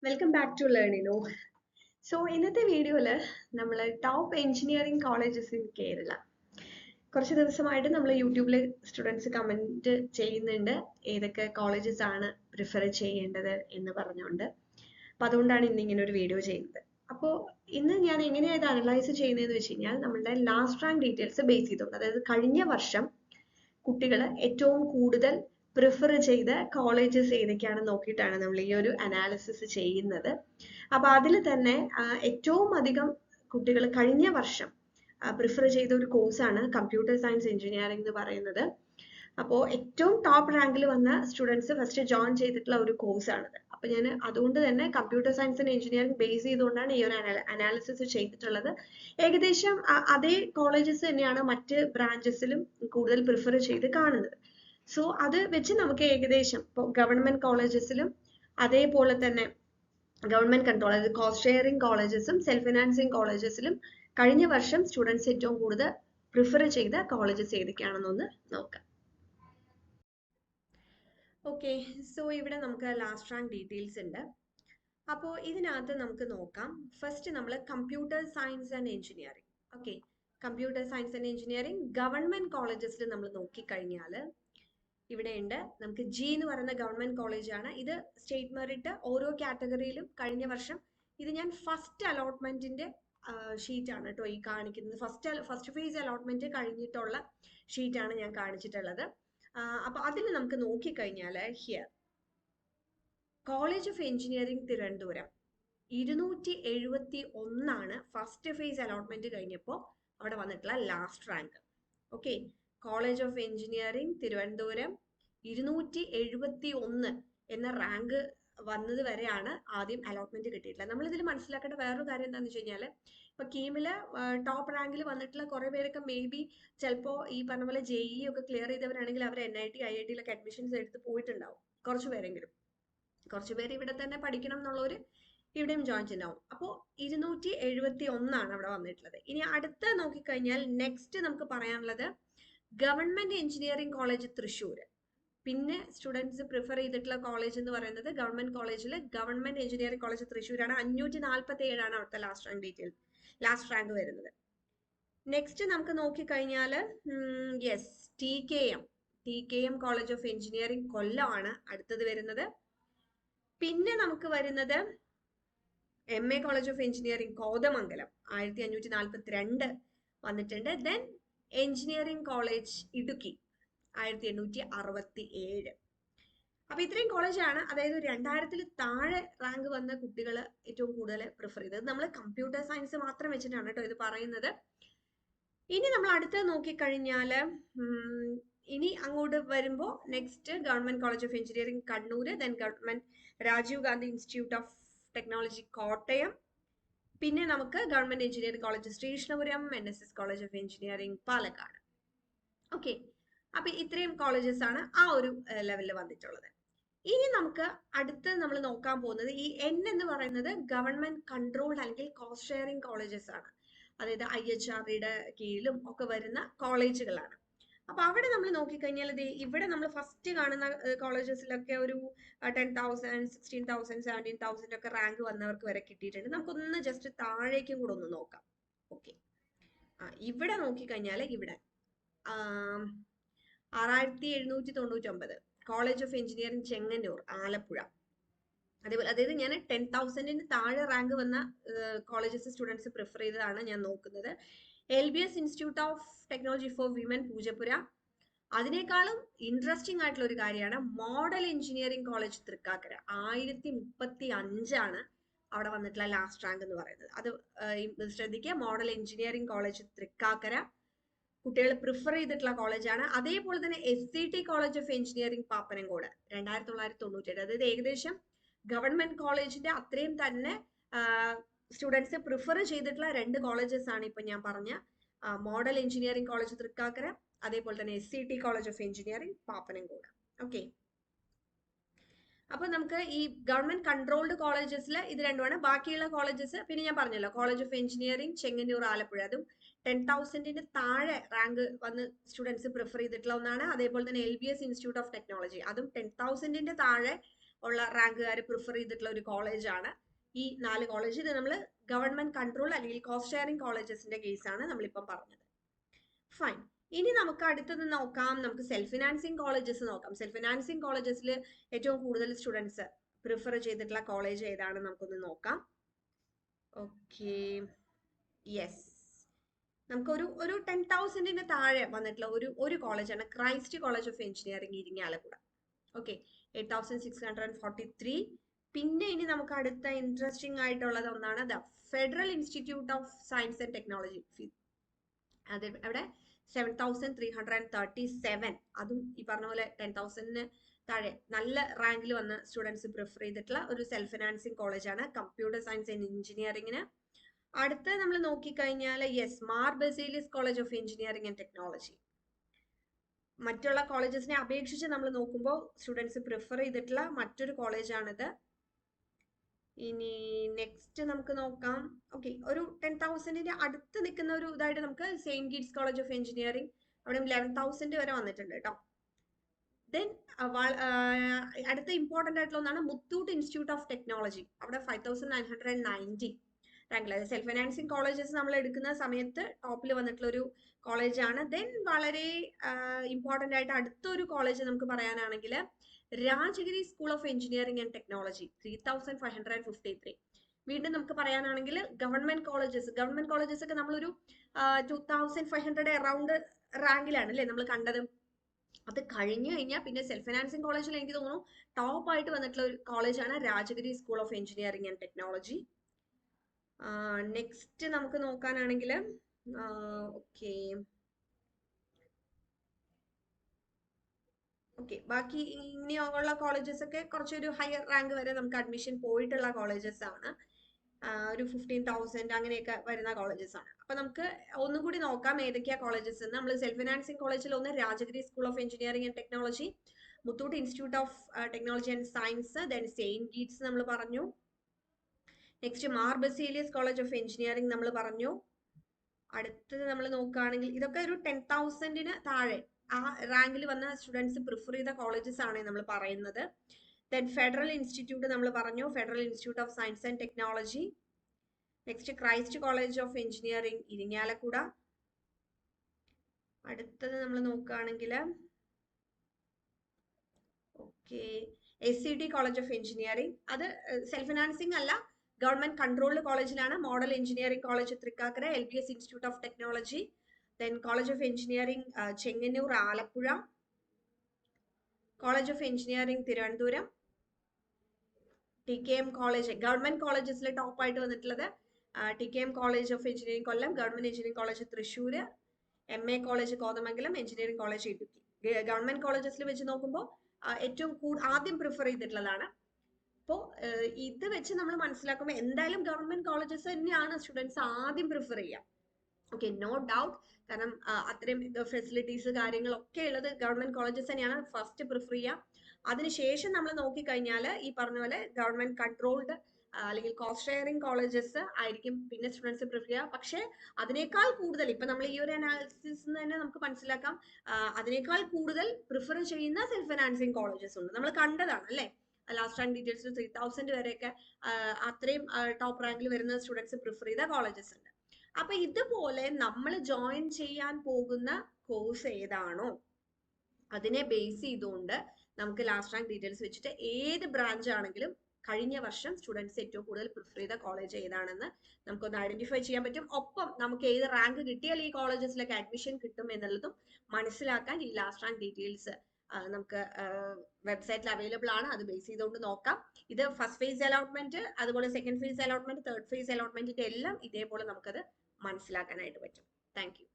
Welcome back to Learnino. So ഇന്നത്തെ വീഡിയോയിൽ നമ്മൾ top engineering colleges in Kerala. കുറച്ച് ദിവസമായിട്ട് നമ്മൾ യൂട്യൂബിൽ സ്റ്റുഡൻസ് കമൻറ്റ് ചെയ്യുന്നുണ്ട് ഏതൊക്കെ കോളേജസ് ആണ് പ്രിഫർ ചെയ്യേണ്ടത് എന്ന് പറഞ്ഞുകൊണ്ട്. അപ്പോൾ അതുകൊണ്ടാണ് ഇന്ന് ഇങ്ങനെ ഒരു വീഡിയോ ചെയ്യുന്നത്. അപ്പോൾ ഇന്ന് ഞാൻ എങ്ങനെയാണ് ഇത് അനലൈസ് ചെയ്യുന്നതെന്ന് വെച്ച് കഴിഞ്ഞാൽ നമ്മളുടെ ലാസ്റ്റ് റാങ്ക് ഡീറ്റെയിൽസ് ബേസ് ചെയ്തുകൊണ്ട്, അതായത് കഴിഞ്ഞ വർഷം കുട്ടികൾ ഏറ്റവും കൂടുതൽ പ്രിഫർ ചെയ്ത കോളേജസ് ഏതൊക്കെയാണെന്ന് നോക്കിയിട്ടാണ് നമ്മൾ ഈ ഒരു അനാലിസിസ് ചെയ്യുന്നത്. അപ്പോൾ അതിൽ തന്നെ ഏറ്റവും അധികം കുട്ടികൾ കഴിഞ്ഞ വർഷം പ്രിഫർ ചെയ്ത ഒരു കോഴ്സാണ് കമ്പ്യൂട്ടർ സയൻസ് എഞ്ചിനീയറിംഗ് എന്ന് പറയുന്നത്. അപ്പോൾ ഏറ്റവും ടോപ്പ് റാങ്കിൽ വന്ന സ്റ്റുഡൻസ് ഫസ്റ്റ് ജോയിൻ ചെയ്തിട്ടുള്ള ഒരു കോഴ്സാണിത്. അപ്പോൾ ഞാൻ അതുകൊണ്ട് തന്നെ computer science and engineering base ചെയ്തുകൊണ്ടാണ് ഈ ഒരു അനാലിസിസ് ചെയ്തിട്ടുള്ളത്. ഏകദേശം അതേ കോളേജസ് തന്നെയാണ് മറ്റ് ബ്രാഞ്ചസിലും കൂടുതൽ പ്രിഫർ ചെയ്ത് കാണുന്നത്. സോ അത് വെച്ച് നമുക്ക് ഏകദേശം ഇപ്പോൾ ഗവൺമെന്റ് കോളേജസിലും അതേപോലെ തന്നെ ഗവൺമെന്റ് കൺട്രോൾ, അതായത് കോസ്റ്റ് ഷെയറിംഗ് കോളേജസും സെൽഫ് ഫിനാൻസിങ് കോളേജസിലും കഴിഞ്ഞ വർഷം സ്റ്റുഡൻസ് ഏറ്റവും കൂടുതൽ പ്രിഫർ ചെയ്ത കോളേജസ് ഏതൊക്കെയാണെന്നൊന്ന് നോക്കാം. ഓക്കെ, സോ ഇവിടെ നമുക്ക് ലാസ്റ്റ് റാങ്ക് ഡീറ്റെയിൽസ് ഉണ്ട്. അപ്പോൾ ഇതിനകത്ത് നമുക്ക് നോക്കാം. ഫസ്റ്റ് നമ്മൾ computer science and engineering. Okay, computer science and engineering government കോളേജസിൽ നമ്മൾ നോക്കിക്കഴിഞ്ഞാൽ ഇവിടെയുണ്ട്. നമുക്ക് ജി എന്ന് പറയുന്ന ഗവൺമെന്റ് കോളേജാണ്. ഇത് സ്റ്റേറ്റ് മെറിറ്റ് ഓരോ കാറ്റഗറിയിലും കഴിഞ്ഞ വർഷം, ഇത് ഞാൻ ഫസ്റ്റ് അലോട്ട്മെന്റിന്റെ ഷീറ്റാണ് കേട്ടോ ഈ കാണിക്കുന്നത്. ഫസ്റ്റ് ഫേസ് അലോട്ട്മെന്റ് കഴിഞ്ഞിട്ടുള്ള ഷീറ്റാണ് ഞാൻ കാണിച്ചിട്ടുള്ളത്. അപ്പൊ അതിൽ നമുക്ക് നോക്കിക്കഴിഞ്ഞാൽ here college of engineering Thiruvananthapuram 271 first phase allotment കഴിഞ്ഞപ്പോൾ അവിടെ വന്നിട്ടുള്ള last rank. Okay, college of engineering Thiruvananthapuram 271 എന്ന റാങ്ക് വന്നത് വരെയാണ് ആദ്യം അലോട്ട്മെന്റ് കിട്ടിയിട്ടുള്ളത്. നമ്മൾ ഇതിൽ മനസ്സിലാക്കേണ്ട വേറൊരു കാര്യം എന്താണെന്ന് വെച്ച് കഴിഞ്ഞാൽ, ഇപ്പൊ കീമില് ടോപ്പ് റാങ്കിൽ വന്നിട്ടുള്ള കുറെ പേരൊക്കെ മേ ബി ചിലപ്പോൾ ഈ പറഞ്ഞ പോലെ JEE ഒക്കെ ക്ലിയർ ചെയ്തവരാണെങ്കിൽ അവർ NIT IIT അഡ്മിഷൻസ് എടുത്ത് പോയിട്ടുണ്ടാവും. കുറച്ച് പേരെങ്കിലും, കുറച്ച് പേര് ഇവിടെ തന്നെ പഠിക്കണം എന്നുള്ളവര് ഇവിടെയും ജോയിൻ ചെയ്യുന്നുണ്ടാവും. അപ്പോൾ 271 അവിടെ വന്നിട്ടുള്ളത്. ഇനി അടുത്ത നോക്കിക്കഴിഞ്ഞാൽ നെക്സ്റ്റ് നമുക്ക് പറയാനുള്ളത് ഗവൺമെന്റ് എഞ്ചിനീയറിംഗ് കോളേജ് തൃശ്ശൂർ. പിന്നെ സ്റ്റുഡൻസ് പ്രിഫർ ചെയ്തിട്ടുള്ള കോളേജ് എന്ന് പറയുന്നത് ഗവൺമെന്റ് കോളേജിൽ ഗവൺമെന്റ് എഞ്ചിനീയറിംഗ് കോളേജ് തൃശ്ശൂരാണ്. 547 അവിടുത്തെ ലാസ്റ്റ് റാങ്ക് വരുന്നത്. നെക്സ്റ്റ് നമുക്ക് നോക്കിക്കഴിഞ്ഞാൽ yes TKM college of engineering കൊല്ലമാണ് അടുത്തത് വരുന്നത്. പിന്നെ നമുക്ക് വരുന്നത് MA college of engineering Kothamangalam 1542 വന്നിട്ടുണ്ട്. Then engineering college Idukki 1867. അപ്പൊ ഇത്രയും കോളേജാണ്, അതായത് 2000 താഴെ റാങ്ക് വന്ന കുട്ടികൾ ഏറ്റവും കൂടുതൽ പ്രിഫർ ചെയ്തത്. നമ്മൾ കമ്പ്യൂട്ടർ സയൻസ് മാത്രം വെച്ചിട്ടാണ് കേട്ടോ ഇത് പറയുന്നത്. ഇനി നമ്മൾ അടുത്തത് നോക്കിക്കഴിഞ്ഞാൽ ഇനി അങ്ങോട്ട് വരുമ്പോൾ next government college of engineering Kannur, then government Rajiv Gandhi institute of technology Kottayam, പിന്നെ നമുക്ക് government engineering college Sreekrishnapuram, NSS college of engineering Palakkad. Okay, അപ്പൊ ഇത്രയും കോളേജസ് ആണ് ആ ഒരു ലെവലിൽ വന്നിട്ടുള്ളത്. ഇനി നമുക്ക് അടുത്ത് നമ്മൾ നോക്കാൻ പോകുന്നത് ഈ N എന്ന് പറയുന്നത് ഗവൺമെന്റ് കൺട്രോൾഡ് അല്ലെങ്കിൽ കോസ്റ്റ് ഷെയറിംഗ് കോളേജസ് ആണ്. അതായത് IHRDയുടെ കീഴിലും ഒക്കെ വരുന്ന കോളേജുകളാണ്. അപ്പൊ അവിടെ നമ്മൾ നോക്കിക്കഴിഞ്ഞാൽ ഇവിടെ നമ്മൾ ഫസ്റ്റ് കാണുന്ന കോളേജസിലൊക്കെ ഒരു 10,000, 16,000, 17,000 ഒക്കെ റാങ്ക് വന്നവർക്ക് വരെ കിട്ടിയിട്ടുണ്ട്. നമുക്കൊന്ന് ജസ്റ്റ് താഴേക്കും കൂടെ ഒന്ന് നോക്കാം. ഓക്കെ, ഇവിടെ നോക്കിക്കഴിഞ്ഞാൽ ഇവിടെ 6799 college of engineering Chengannur Alappuzha. അതേപോലെ അതായത് ഞാൻ 10,000 താഴെ റാങ്ക് വന്ന കോളേജസ് സ്റ്റുഡൻസ് പ്രിഫർ ചെയ്തതാണ് ഞാൻ നോക്കുന്നത്. LBS institute of technology for women Poojappura. അതിനേക്കാളും ഇൻട്രസ്റ്റിംഗ് ആയിട്ടുള്ള ഒരു കാര്യമാണ് മോഡൽ എഞ്ചിനീയറിംഗ് കോളേജ് തൃക്കാക്കര 1055 അവിടെ വന്നിട്ടുള്ള ലാസ്റ്റ് റാങ്ക് എന്ന് പറയുന്നത്. അത് ശ്രദ്ധിക്കുക, മോഡൽ എഞ്ചിനീയറിംഗ് കോളേജ് തൃക്കാക്കര കുട്ടികൾ പ്രിഫർ ചെയ്തിട്ടുള്ള കോളേജാണ്. അതേപോലെ തന്നെ SCT college of engineering Pappanamcode 2997. അതായത് ഏകദേശം ഗവൺമെന്റ് കോളേജിന്റെ അത്രയും തന്നെ സ്റ്റുഡൻസ് പ്രിഫർ ചെയ്തിട്ടുള്ള രണ്ട് കോളേജസ് ആണ് ഇപ്പൊ ഞാൻ പറഞ്ഞ മോഡൽ എഞ്ചിനീയറിംഗ് കോളേജ് തൃക്കാക്കര, അതേപോലെ തന്നെ SCT college of engineering Pappanamcode. Okay, അപ്പൊ നമുക്ക് ഈ ഗവൺമെന്റ് കൺട്രോൾഡ് കോളേജസിൽ ഇത് രണ്ടുമാണ്. ബാക്കിയുള്ള കോളേജസ് പിന്നെ ഞാൻ പറഞ്ഞല്ലോ, college of engineering Chengannur Alappuzha, അതും 10,000 താഴെ റാങ്ക് വന്ന് സ്റ്റുഡൻസ് പ്രിഫർ ചെയ്തിട്ടുള്ള ഒന്നാണ്. അതേപോലെ തന്നെ LBS ഇൻസ്റ്റിറ്റ്യൂട്ട് ഓഫ് ടെക്നോളജി, അതും 10,000 താഴെ ഉള്ള റാങ്കുകാർ പ്രിഫർ ചെയ്തിട്ടുള്ള ഒരു കോളേജാണ് ഈ 4 കോളേജ്. ഇത് നമ്മൾ ഗവൺമെന്റ് കൺട്രോൾ അല്ലെങ്കിൽ കോസ്റ്റ് ഷെയറിംഗ് കോളേജസിന്റെ കേസാണ് നമ്മളിപ്പം പറഞ്ഞത്. ഫൈൻ. ഇനി നമുക്ക് അടുത്തത് നോക്കാം, നമുക്ക് സെൽഫ് ഫിനാൻസിങ് കോളേജസ് നോക്കാം. സെൽഫ് ഫിനാൻസിങ് കോളേജസിൽ ഏറ്റവും കൂടുതൽ സ്റ്റുഡൻസ് പ്രിഫർ ചെയ്തിട്ടുള്ള കോളേജ് ഏതാണ് നമുക്കൊന്ന് നോക്കാം. ഓക്കെ, യെസ്, നമുക്ക് ഒരു 10,000 താഴെ വന്നിട്ടുള്ള ഒരു കോളേജാണ് Christ college of engineering Irinjalakuda. Okay, 8,643. പിന്നെ ഇനി നമുക്ക് അടുത്ത ഇൻട്രസ്റ്റിംഗ് ആയിട്ടുള്ളത് ഒന്നാണ് the federal institute of science and technology. അത് അവിടെ 7,337. അതും ഈ പറഞ്ഞ പോലെ 10,000 താഴെ നല്ല റാങ്കിൽ വന്ന സ്റ്റുഡൻസ് പ്രിഫർ ചെയ്തിട്ടുള്ള ഒരു സെൽഫ് ഫിനാൻസിങ് കോളേജാണ് കമ്പ്യൂട്ടർ സയൻസ് ആൻഡ് എഞ്ചിനീയറിംഗിന്. അടുത്ത നമ്മൾ നോക്കിക്കഴിഞ്ഞാൽ yes, Mar Baselios college of engineering and technology. മറ്റുള്ള കോളേജസിനെ അപേക്ഷിച്ച് നമ്മൾ നോക്കുമ്പോൾ സ്റ്റുഡൻസ് പ്രിഫർ ചെയ്തിട്ടുള്ള മറ്റൊരു കോളേജാണിത്. ഇനി നെക്സ്റ്റ് നമുക്ക് നോക്കാം. ഓക്കെ, ഒരു 10,000 അടുത്ത് നിൽക്കുന്ന ഒരു ഇതായിട്ട് നമുക്ക് Saint Gits college of engineering, അവിടെ 11,000 വരെ വന്നിട്ടുണ്ട് കേട്ടോ. ദെൻ അടുത്ത ഇമ്പോർട്ടന്റ് ആയിട്ടുള്ള ഒന്നാണ് മുത്തൂട്ട് ഇൻസ്റ്റിറ്റ്യൂട്ട് ഓഫ് ടെക്നോളജി, അവിടെ 5,990 റാങ്കില്. സെൽഫ് ഫൈനാൻസിങ് കോളേജസ് നമ്മൾ എടുക്കുന്ന സമയത്ത് ടോപ്പിൽ വന്നിട്ടുള്ള ഒരു കോളേജാണ്. ദെൻ വളരെ ഇമ്പോർട്ടന്റ് ആയിട്ട് അടുത്തൊരു കോളേജ് നമുക്ക് പറയാനാണെങ്കിൽ Rajagiri school of engineering and technology, 3,553. വീണ്ടും നമുക്ക് പറയാനാണെങ്കിൽ ഗവൺമെന്റ് കോളേജസ് ഒക്കെ നമ്മളൊരു 2,500 അറൌണ്ട് റാങ്കിലാണ് അല്ലേ നമ്മൾ കണ്ടത്. അത് കഴിഞ്ഞു കഴിഞ്ഞാൽ പിന്നെ സെൽഫ് ഫിനാൻസിങ് കോളേജിൽ എനിക്ക് തോന്നുന്നു ടോപ്പ് ആയിട്ട് വന്നിട്ടുള്ള ഒരു കോളേജാണ് Rajagiri school of engineering and technology. Next നമുക്ക് നോക്കാനാണെങ്കിൽ ഓക്കെ, ബാക്കി ഇനിയുള്ള കോളേജസ് ഒക്കെ കുറച്ചൊരു ഹയർ റാങ്ക് വരെ നമുക്ക് അഡ്മിഷൻ പോയിട്ടുള്ള കോളേജസ് ആണ്. ഒരു 15,000 അങ്ങനെയൊക്കെ വരുന്ന കോളേജസ് ആണ്. അപ്പൊ നമുക്ക് ഒന്നും കൂടി നോക്കാം ഏതൊക്കെയാ കോളേജസ് എന്ന്. നമ്മൾ സെൽഫ് ഫിനാൻസിങ് കോളേജിൽ ഒന്ന് Rajagiri school of engineering and technology, Muthoot institute of technology and science, then Saintgits നമ്മൾ പറഞ്ഞു. Next Mar Baselios college of engineering നമ്മൾ പറഞ്ഞു. അടുത്തത് നമ്മൾ നോക്കുകയാണെങ്കിൽ ഇതൊക്കെ ഒരു 10,000 താഴെ ആ റാങ്കിൽ വന്ന സ്റ്റുഡൻസ് പ്രിഫർ ചെയ്ത കോളേജസ് ആണ് നമ്മൾ പറയുന്നത്. ദെൻ ഫെഡറൽ ഇൻസ്റ്റിറ്റ്യൂട്ട് നമ്മൾ പറഞ്ഞു, federal institute of science and technology. Next Christ college of engineering Irinjalakuda. അടുത്തത് നമ്മൾ നോക്കുകയാണെങ്കിൽ okay, SCT college of engineering, അത് സെൽഫ് ഫിനാൻസിങ് അല്ല, ഗവൺമെന്റ് കൺട്രോൾഡ് കോളേജിലാണ്. Model engineering college Thrikkakara, LBS institute of technology, then college of engineering Chengannur Alappuzha, college of engineering Thiruvananthapuram, TKM college. Government കോളേജസിൽ top ആയിട്ട് വന്നിട്ടുള്ളത് TKM college of engineering Kollam, government engineering college Thrissur, MA college Kothamangalam, engineering college Idukki. Government കോളേജസിൽ വെച്ച് നോക്കുമ്പോൾ ഏറ്റവും ആദ്യം prefer ചെയ്തിട്ടുള്ളതാണ്. അപ്പോൾ ഇത് വെച്ച് നമ്മൾ മനസ്സിലാക്കുമ്പോൾ എന്തായാലും ഗവൺമെന്റ് കോളേജസ് തന്നെയാണ് സ്റ്റുഡൻസ് ആദ്യം പ്രിഫർ ചെയ്യുക. Okay, no doubt. കാരണം അത്രയും ഫെസിലിറ്റീസ് കാര്യങ്ങളൊക്കെ ഉള്ളത് ഗവൺമെന്റ് കോളേജസ് തന്നെയാണ് ഫസ്റ്റ് പ്രിഫർ ചെയ്യുക. അതിനുശേഷം നമ്മൾ നോക്കിക്കഴിഞ്ഞാൽ ഈ പറഞ്ഞ പോലെ ഗവൺമെന്റ് കൺട്രോൾഡ് അല്ലെങ്കിൽ കോസ്റ്റ് ഷെയറിംഗ് കോളേജസ് ആയിരിക്കും പിന്നെ സ്റ്റുഡൻസ് പ്രിഫർ ചെയ്യുക. പക്ഷെ അതിനേക്കാൾ കൂടുതൽ ഇപ്പൊ നമ്മൾ ഈ ഒരു അനാലിസിസ് തന്നെ നമുക്ക് മനസ്സിലാക്കാം, അതിനേക്കാൾ കൂടുതൽ പ്രിഫർ ചെയ്യുന്ന സെൽഫ് ഫിനാൻസിങ് കോളേജസ് ഉണ്ട്. നമ്മൾ കണ്ടതാണ് അല്ലെ, ലാസ്റ്റ് റാങ്ക് ഡീറ്റെയിൽസ് 3,000 വരെയൊക്കെ അത്രയും ടോപ്പ് റാങ്കിൽ വരുന്ന സ്റ്റുഡൻസ് പ്രിഫർ ചെയ്ത കോളേജസ് ഉണ്ട്. അപ്പൊ ഇതുപോലെ നമ്മൾ ജോയിൻ ചെയ്യാൻ പോകുന്ന കോഴ്സ് ഏതാണോ അതിനെ ബേസ് ചെയ്തുകൊണ്ട് നമുക്ക് ലാസ്റ്റ് റാങ്ക് ഡീറ്റെയിൽസ് വെച്ചിട്ട് ഏത് ബ്രാഞ്ച് ആണെങ്കിലും കഴിഞ്ഞ വർഷം സ്റ്റുഡൻസ് ഏറ്റവും കൂടുതൽ പ്രിഫർ ചെയ്ത കോളേജ് ഏതാണെന്ന് നമുക്കൊന്ന് ഐഡന്റിഫൈ ചെയ്യാൻ പറ്റും. ഒപ്പം നമുക്ക് ഏത് റാങ്ക് കിട്ടിയാൽ ഈ കോളേജസിലൊക്കെ അഡ്മിഷൻ കിട്ടും എന്നുള്ളതും മനസ്സിലാക്കാൻ ഈ ലാസ്റ്റ് റാങ്ക് ഡീറ്റെയിൽസ് നമുക്ക് വെബ്സൈറ്റിൽ അവൈലബിൾ ആണ്. അത് ബേസ് ചെയ്തുകൊണ്ട് നോക്കാം. ഇത് ഫസ്റ്റ് ഫേസ് അലോട്ട്മെന്റ്, അതുപോലെ second phase allotment, third phase അലോട്ട്മെന്റിന്റെ എല്ലാം ഇതേപോലെ നമുക്കത് മനസ്സിലാക്കാനായിട്ട് പറ്റും. Thank U.